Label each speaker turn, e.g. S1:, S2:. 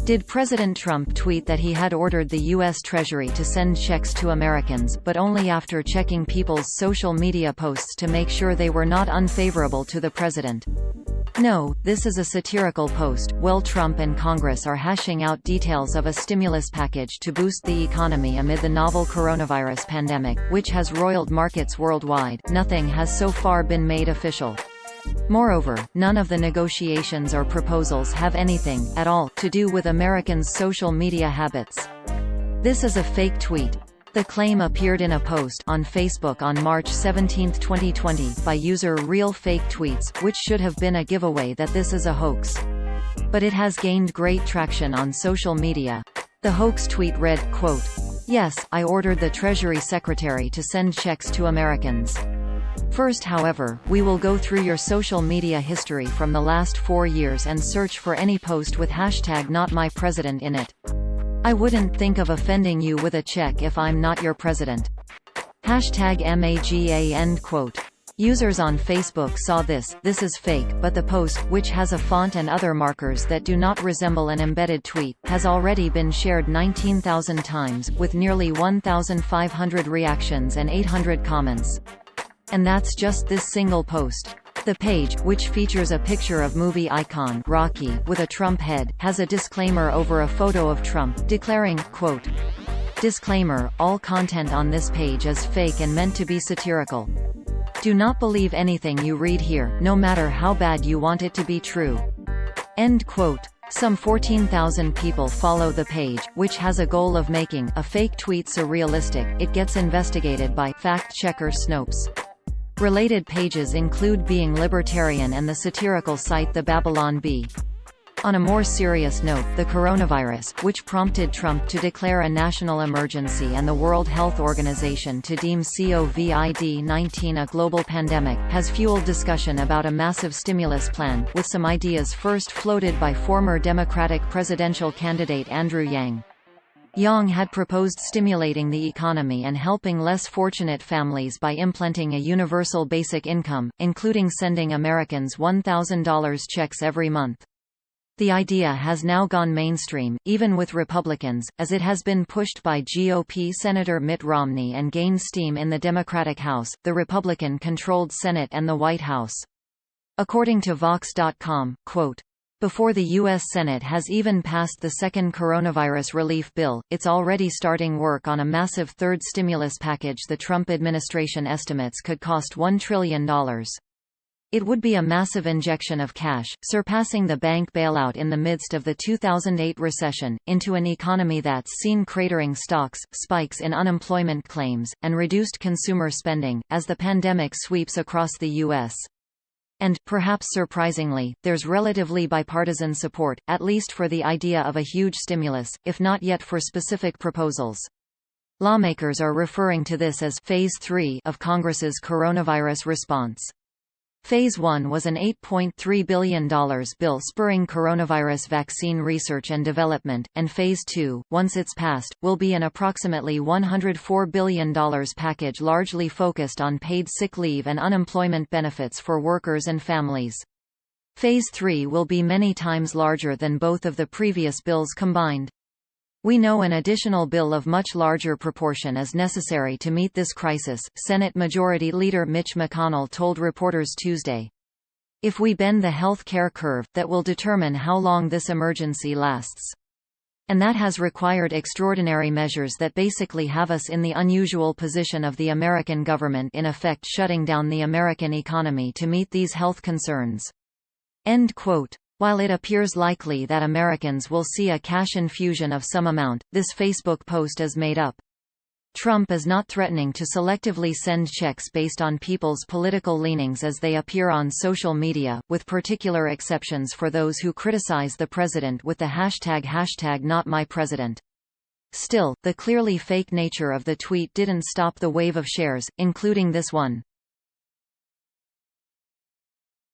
S1: Did President Trump tweet that he had ordered the U.S. Treasury to send checks to Americans, but only after checking people's social media posts to make sure they were not unfavorable to the president? No, this is a satirical post. Well, Trump and Congress are hashing out details of a stimulus package to boost the economy amid the novel coronavirus pandemic, which has roiled markets worldwide. Nothing has so far been made official. Moreover, none of the negotiations or proposals have anything, at all, to do with Americans' social media habits. This is a fake tweet. The claim appeared in a post on Facebook on March 17, 2020, by user Real Fake Tweets, which should have been a giveaway that this is a hoax. But it has gained great traction on social media. The hoax tweet read, quote, "Yes, I ordered the Treasury Secretary to send checks to Americans. First, however, we will go through your social media history from the last 4 years and search for any post with hashtag #NotMyPresident in it. I wouldn't think of offending you with a check if I'm not your president. Hashtag MAGA." End quote. Users on Facebook saw this. This is fake, but the post, which has a font and other markers that do not resemble an embedded tweet, has already been shared 19,000 times, with nearly 1,500 reactions and 800 comments. And that's just this single post. The page, which features a picture of movie icon Rocky with a Trump head, has a disclaimer over a photo of Trump, declaring, quote, "Disclaimer, all content on this page is fake and meant to be satirical. Do not believe anything you read here, no matter how bad you want it to be true." End quote. Some 14,000 people follow the page, which has a goal of making a fake tweet so realistic, it gets investigated by fact-checker Snopes. Related pages include Being Libertarian and the satirical site The Babylon Bee. On a more serious note, the coronavirus, which prompted Trump to declare a national emergency and the World Health Organization to deem COVID-19 a global pandemic, has fueled discussion about a massive stimulus plan, with some ideas first floated by former Democratic presidential candidate Andrew Yang. Yang had proposed stimulating the economy and helping less fortunate families by implementing a universal basic income, including sending Americans $1,000 checks every month. The idea has now gone mainstream, even with Republicans, as it has been pushed by GOP Senator Mitt Romney and gained steam in the Democratic House, the Republican-controlled Senate and the White House. According to Vox.com, quote, "Before the U.S. Senate has even passed the second coronavirus relief bill, it's already starting work on a massive third stimulus package the Trump administration estimates could cost $1 trillion. It would be a massive injection of cash, surpassing the bank bailout in the midst of the 2008 recession, into an economy that's seen cratering stocks, spikes in unemployment claims, and reduced consumer spending, as the pandemic sweeps across the U.S. And, perhaps surprisingly, there's relatively bipartisan support, at least for the idea of a huge stimulus, if not yet for specific proposals. Lawmakers are referring to this as Phase 3 of Congress's coronavirus response. Phase 1 was an $8.3 billion bill spurring coronavirus vaccine research and development, and Phase 2, once it's passed, will be an approximately $104 billion package largely focused on paid sick leave and unemployment benefits for workers and families. Phase 3 will be many times larger than both of the previous bills combined. We know an additional bill of much larger proportion is necessary to meet this crisis, Senate Majority Leader Mitch McConnell told reporters Tuesday. If we bend the health care curve, that will determine how long this emergency lasts. And that has required extraordinary measures that basically have us in the unusual position of the American government in effect shutting down the American economy to meet these health concerns. End quote. While it appears likely that Americans will see a cash infusion of some amount, this Facebook post is made up. Trump is not threatening to selectively send checks based on people's political leanings as they appear on social media, with particular exceptions for those who criticize the president with the hashtag #NotMyPresident. Still, the clearly fake nature of the tweet didn't stop the wave of shares, including this one.